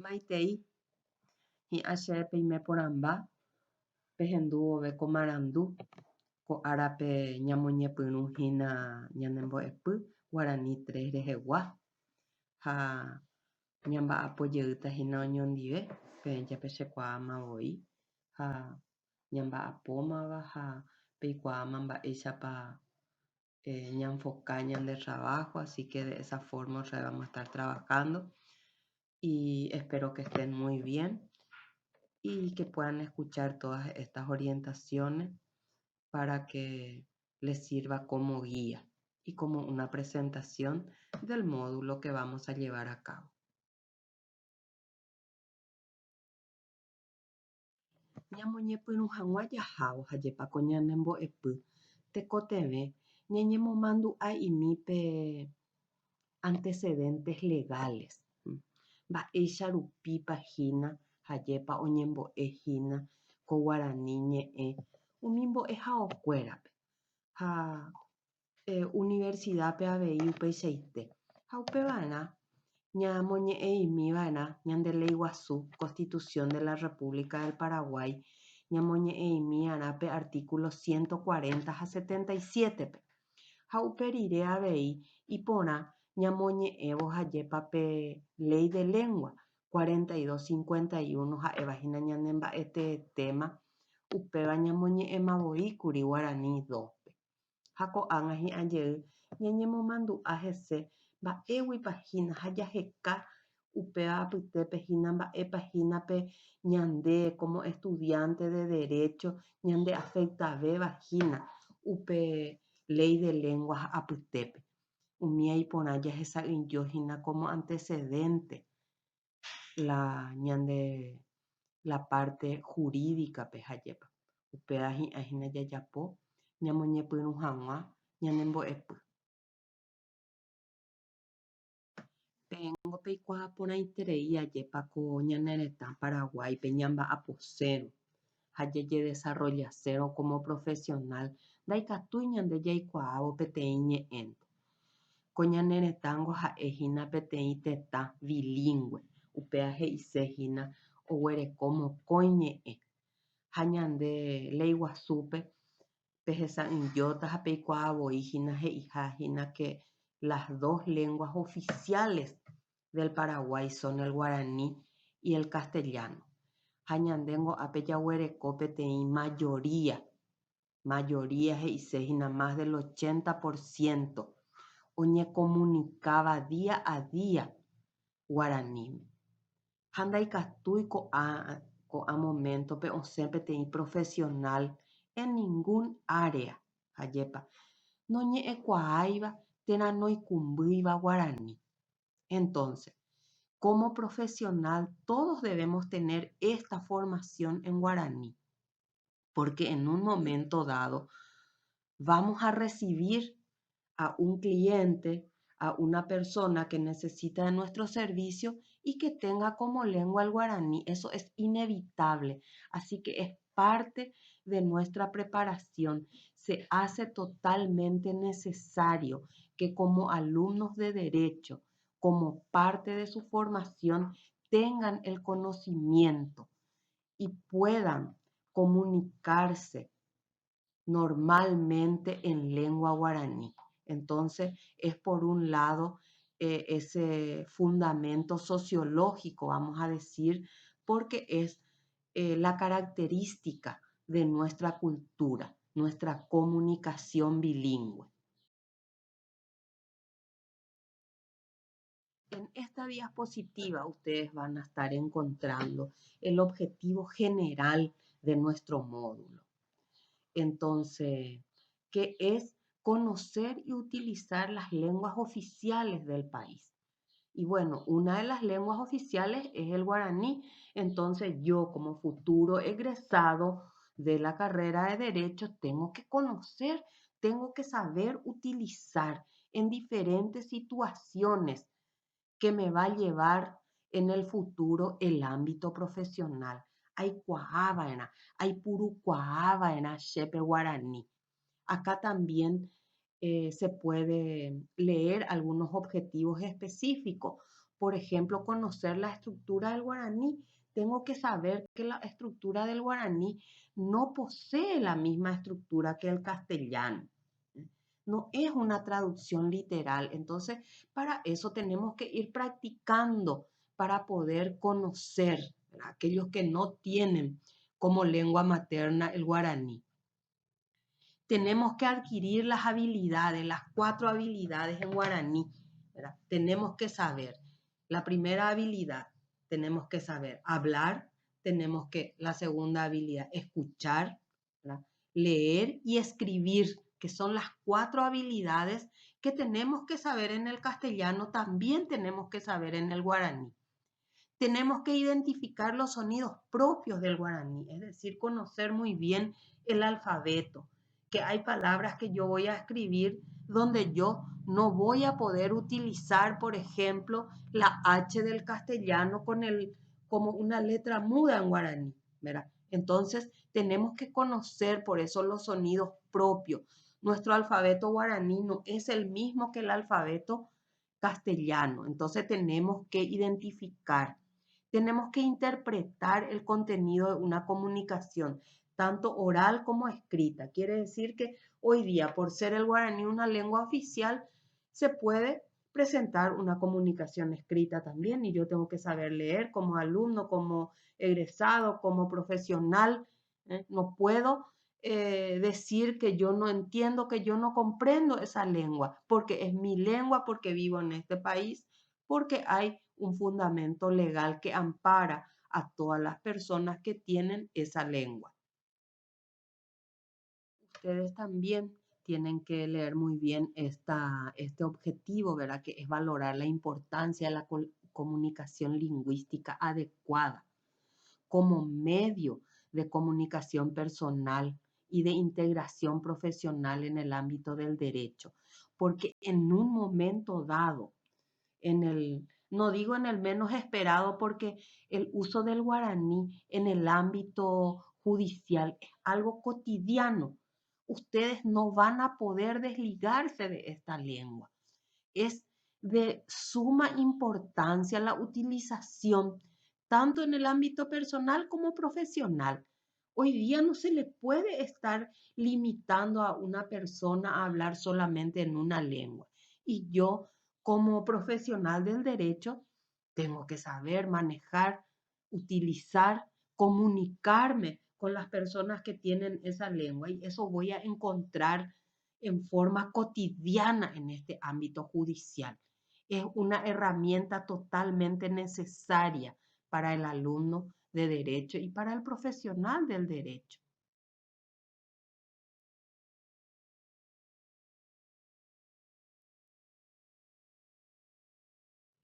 Maitei hi'ãche peime porãmba pehendúvove ko marandu ko árape ñamoñepyrũhína ñanembo'epy Guarani 3 rehegua ha ñamba'apojeýtahína oñondive péichape chekuaa mavoi ha ñamba'apómava ha peikuaáma mba'éichapa ñaenfocar ñande trabajo, así que de esa forma otra vez vamos a estar trabajando y espero que estén muy bien y que puedan escuchar todas estas orientaciones para que les sirva como guía y como una presentación del módulo que vamos a llevar a cabo. Ñamoñepyrũhag̃ua jahávo ha ko ñanembo'epy tekotevẽ ñeñemomandu'a'imípe antecedentes legales. Mba'éicha rupípahína hajépa oñembo'ehína ko Guarani ñe'ẽ umi mbo'ehaokuérape ha universidadpe avei upeichaite ha upeva'erã ñamoñe'ẽimiva'erã ñande ley guasu Constitución de la República del Paraguay ñamoñe'ẽimi'arãpe artículo 140 ha 77pe ha uperire avei iporã ñamoñe'ẽvo hajépa pe ley de lengua 4251 ha'evahína ñane mba'etetéma upéva ñamoñe'ẽmavoíkuri Guarani 2pe ha ko'ág̃a hi'ãjey ñeñemomandu'a hese mba'éguipahína ha jaheka upéva apytépehína mba'épahínape ñande como estudiante de derecho ñande afeitavevahína upe ley de lengua apytépe umi aiporã jahesa'ỹijohína como antecedente la parte jurídicape hajépa upéva hi'ãhína jajapo ñamoñepyrũhag̃ua ñanembo'epy. Péngo peikuaa porãiterei ajépa ko ñane retã Paraguáipe ñamba'aposérõ ha jejedesarrollasérõ como profesional ndaikatúi ñande jaikuaávo peteĩ ñe'ẽnte. Ko ñane retãngo ha'éhína peteĩ tetã bilingüe upéva he'iséhína oguereko mokõi ñe'ẽ ha ñande ley guasúpe pehesa'ỹijóta ha peikuaavoihína he'iháhína que las dos lenguas oficiales del Paraguay son el guaraní y el castellano. Ha ñandéngo ápe jaguereko peteĩ mayoría he'iséhína más del 80% oñecomunicáva día a día guaraníme. Ha ndaikatúi ko'ã momentope osẽ peteĩ profesional en ningún área ajépa noñe'ẽkuaáiva térã noikumbýiva Guarani. Entonces, como profesional, todos debemos tener esta formación en guaraní, porque en un momento dado vamos a recibir a un cliente, a una persona que necesita de nuestro servicio y que tenga como lengua el guaraní. Eso es inevitable, así que es parte de nuestra preparación. Se hace totalmente necesario que como alumnos de derecho, como parte de su formación, tengan el conocimiento y puedan comunicarse normalmente en lengua guaraní. Entonces, es por un lado ese fundamento sociológico, vamos a decir, porque es la característica de nuestra cultura, nuestra comunicación bilingüe. En esta diapositiva ustedes van a estar encontrando el objetivo general de nuestro módulo. Entonces, que es conocer y utilizar las lenguas oficiales del país. Y bueno, una de las lenguas oficiales es el guaraní. Entonces, yo como futuro egresado de la carrera de Derecho tengo que conocer, tengo que saber utilizar en diferentes situaciones que me va a llevar en el futuro el ámbito profesional. Hay purukuaávaera chépe guaraní. Acá también se puede leer algunos objetivos específicos. Por ejemplo, conocer la estructura del guaraní. Tengo que saber que la estructura del guaraní no posee la misma estructura que el castellano. No es una traducción literal. Entonces, para eso tenemos que ir practicando para poder conocer, ¿verdad?, aquellos que no tienen como lengua materna el guaraní. Tenemos que adquirir las habilidades, las 4 habilidades en guaraní, ¿verdad? Tenemos que saber. La primera habilidad, tenemos que saber hablar. La segunda habilidad, escuchar, ¿verdad?, leer y escribir, que son las 4 habilidades que tenemos que saber en el castellano, también tenemos que saber en el guaraní. Tenemos que identificar los sonidos propios del guaraní, es decir, conocer muy bien el alfabeto, que hay palabras que yo voy a escribir donde yo no voy a poder utilizar, por ejemplo, la H del castellano como una letra muda en guaraní, ¿verdad? Entonces, tenemos que conocer por eso los sonidos propios. Nuestro alfabeto guaraní no es el mismo que el alfabeto castellano, entonces tenemos que identificar. Tenemos que interpretar el contenido de una comunicación, tanto oral como escrita. Quiere decir que hoy día, por ser el guaraní una lengua oficial, se puede presentar una comunicación escrita también, y yo tengo que saber leer como alumno, como egresado, como profesional. No puedo decir que yo no entiendo, que yo no comprendo esa lengua, porque es mi lengua, porque vivo en este país, porque hay un fundamento legal que ampara a todas las personas que tienen esa lengua. Ustedes también tienen que leer muy bien este objetivo, ¿verdad? Que es valorar la importancia de la comunicación lingüística adecuada como medio de comunicación personal y de integración profesional en el ámbito del derecho. Porque en un momento dado, no digo en el menos esperado, porque el uso del guaraní en el ámbito judicial es algo cotidiano. Ustedes no van a poder desligarse de esta lengua. Es de suma importancia la utilización, tanto en el ámbito personal como profesional. Hoy día no se le puede estar limitando a una persona a hablar solamente en una lengua. Y yo, como profesional del derecho, tengo que saber manejar, utilizar, comunicarme con las personas que tienen esa lengua. Y eso voy a encontrar en forma cotidiana en este ámbito judicial. Es una herramienta totalmente necesaria para el alumno de derecho y para el profesional del derecho.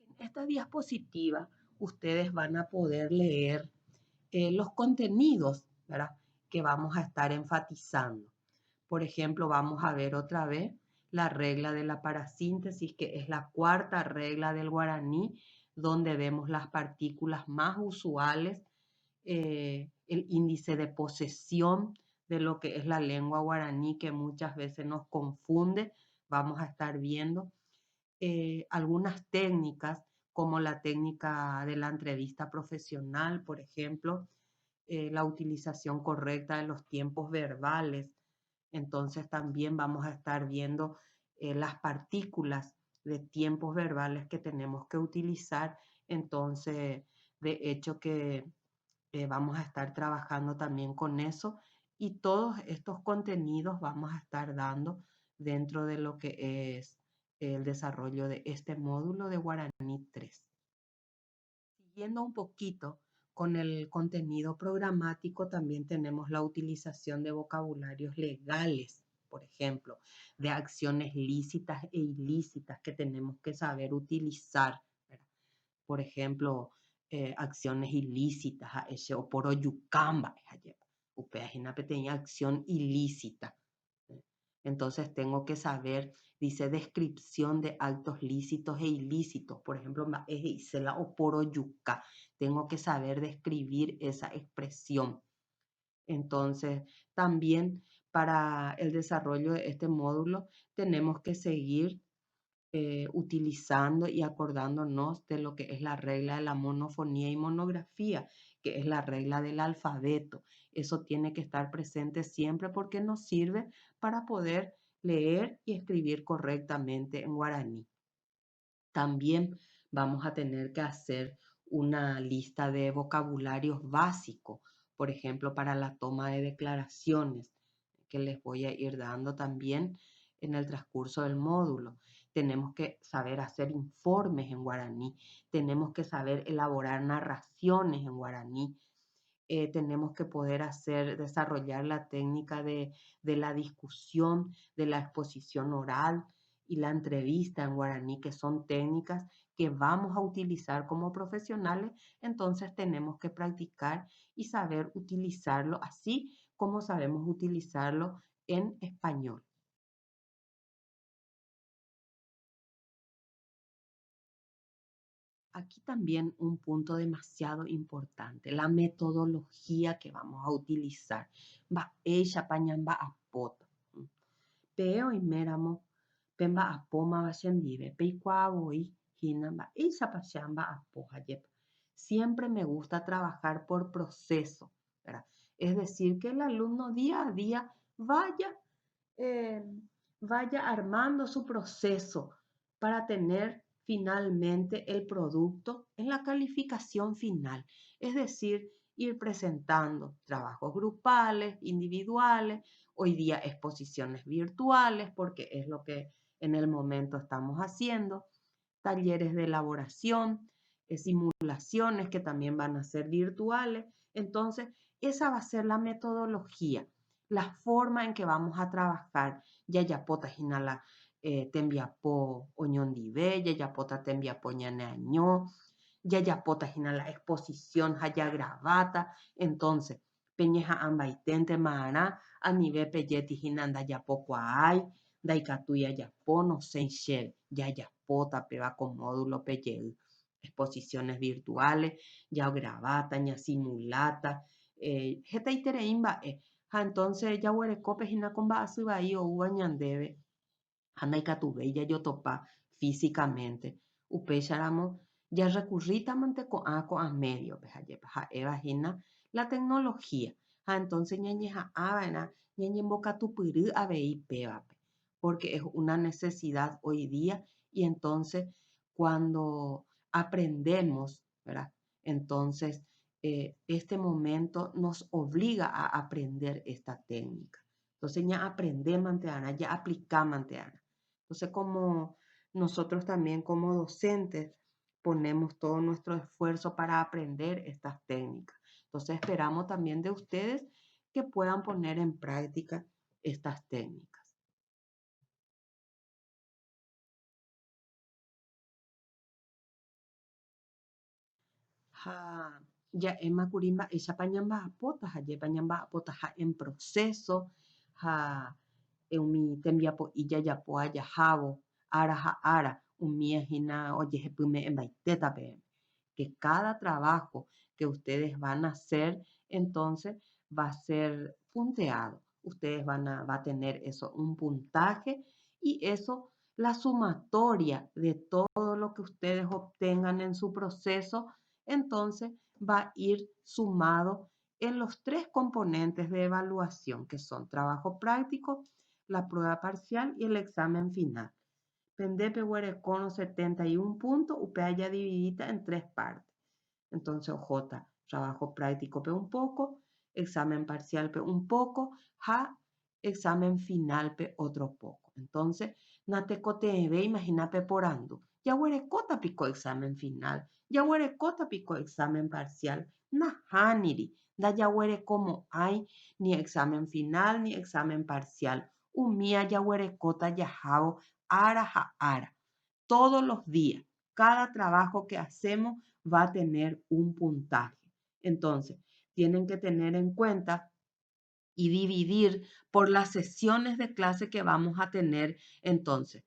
En esta diapositiva ustedes van a poder leer los contenidos, ¿verdad?, que vamos a estar enfatizando. Por ejemplo, vamos a ver otra vez la regla de la parasíntesis, que es la 4ª regla del guaraní, donde vemos las partículas más usuales, el índice de posesión de lo que es la lengua guaraní, que muchas veces nos confunde. Vamos a estar viendo algunas técnicas, como la técnica de la entrevista profesional, por ejemplo, la utilización correcta de los tiempos verbales. Entonces también vamos a estar viendo las partículas de tiempos verbales que tenemos que utilizar. Entonces, de hecho que vamos a estar trabajando también con eso, y todos estos contenidos vamos a estar dando dentro de lo que es el desarrollo de este módulo de Guaraní 3. Siguiendo un poquito con el contenido programático, también tenemos la utilización de vocabularios legales, por ejemplo, de acciones lícitas e ilícitas que tenemos que saber utilizar, ¿verdad? Por ejemplo, acciones ilícitas, a ese oporo yucamba, una pequeña acción ilícita. Entonces tengo que saber, dice, descripción de actos lícitos e ilícitos. Por ejemplo, hice la oporo yuca. Tengo que saber describir esa expresión. Entonces, también para el desarrollo de este módulo tenemos que seguir utilizando y acordándonos de lo que es la regla de la monofonía y monografía, que es la regla del alfabeto. Eso tiene que estar presente siempre porque nos sirve para poder leer y escribir correctamente en guaraní. También vamos a tener que hacer una lista de vocabularios básicos, por ejemplo, para la toma de declaraciones, que les voy a ir dando también en el transcurso del módulo. Tenemos que saber hacer informes en guaraní, tenemos que saber elaborar narraciones en guaraní, tenemos que poder desarrollar la técnica de la discusión, de la exposición oral y la entrevista en guaraní, que son técnicas que vamos a utilizar como profesionales, entonces tenemos que practicar y saber utilizarlo así como sabemos utilizarlo en español. Aquí también un punto demasiado importante, la metodología que vamos a utilizar. Va ella pañamba apota. Peo y méramo, pemba apoma vashendive, peicuavoy, hinamba, ella pachamba apoja yepa. Siempre me gusta trabajar por proceso, ¿verdad? Es decir, que el alumno día a día vaya eh, vaya armando su proceso para tener finalmente el producto en la calificación final. Es decir, ir presentando trabajos grupales, individuales, hoy día exposiciones virtuales, porque es lo que en el momento estamos haciendo, talleres de elaboración, simulaciones que también van a ser virtuales. Entonces, esa va a ser la metodología, la forma en que vamos a trabajar. Yayapota jinala tembiapo oñondive, yayapota tembiapo ñaneaño, yayapota jinala exposición haya gravata. Entonces, peñeja ambaitente maara, a nivel peyeti jinanda yapoco hay, daikatuya yapo no senshel, yayapota peba con módulo peyel, exposiciones virtuales, ya gravata, ya simulata, jeta itereimba, entonces ya huerecope hina con ahí o uva ñandeve, anda y catubeya yo topa físicamente, upe charamo, ya recurritamente con a medio, peja yepa, ja eva hina la tecnología, entonces ñañeja avena, ñañemboca tupirú abei pevape, porque es una necesidad hoy día y entonces cuando aprendemos, ¿verdad? Entonces, este momento nos obliga a aprender esta técnica. Entonces ya aprendemos anteana, ya aplicamos anteana. Entonces como nosotros también como docentes ponemos todo nuestro esfuerzo para aprender estas técnicas. Entonces esperamos también de ustedes que puedan poner en práctica estas técnicas. Ja, ya Emma Kurimba, ella pañamba apota, ja ye pañamba apota ja en proceso, ja eumi tembiapo iya yapo aya jabo, ara ja ara, umia hina oye jepume embaiteta pe, que cada trabajo que ustedes van a hacer, entonces va a ser punteado. Ustedes va a tener eso, un puntaje y eso, la sumatoria de todo lo que ustedes obtengan en su proceso, entonces va a ir sumado en los tres componentes de evaluación, que son trabajo práctico, la prueba parcial y el examen final. Pendepe huerecono 71 puntos, upea ya dividida en tres partes. Entonces, J, trabajo práctico pe un poco, examen parcial pe un poco, ja, examen final pe otro poco. Entonces, natecote ve, imagínate por ando. Ya huerecota pico examen final, ya huerecota pico examen parcial, na haniri, da ya huere como hay ni examen final ni examen parcial. Umía ya huerecota ya jao, ara ja ara todos los días. Cada trabajo que hacemos va a tener un puntaje. Entonces, tienen que tener en cuenta y dividir por las sesiones de clase que vamos a tener. Entonces,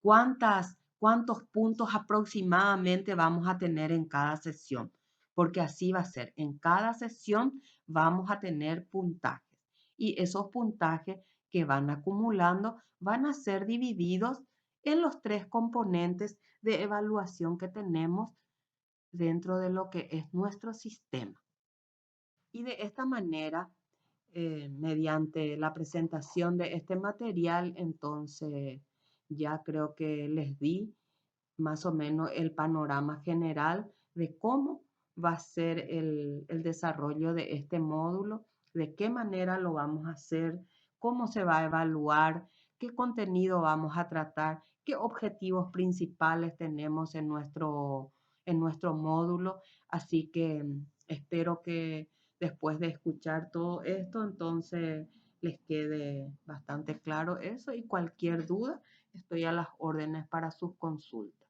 cuántos puntos aproximadamente vamos a tener en cada sesión? Porque así va a ser. En cada sesión vamos a tener puntajes y esos puntajes que van acumulando van a ser divididos en los tres componentes de evaluación que tenemos dentro de lo que es nuestro sistema. Y de esta manera, mediante la presentación de este material, entonces ya creo que les di más o menos el panorama general de cómo va a ser el desarrollo de este módulo, de qué manera lo vamos a hacer, cómo se va a evaluar, qué contenido vamos a tratar, qué objetivos principales tenemos en nuestro módulo. Así que espero que después de escuchar todo esto, entonces les quede bastante claro eso y cualquier duda, estoy a las órdenes para sus consultas.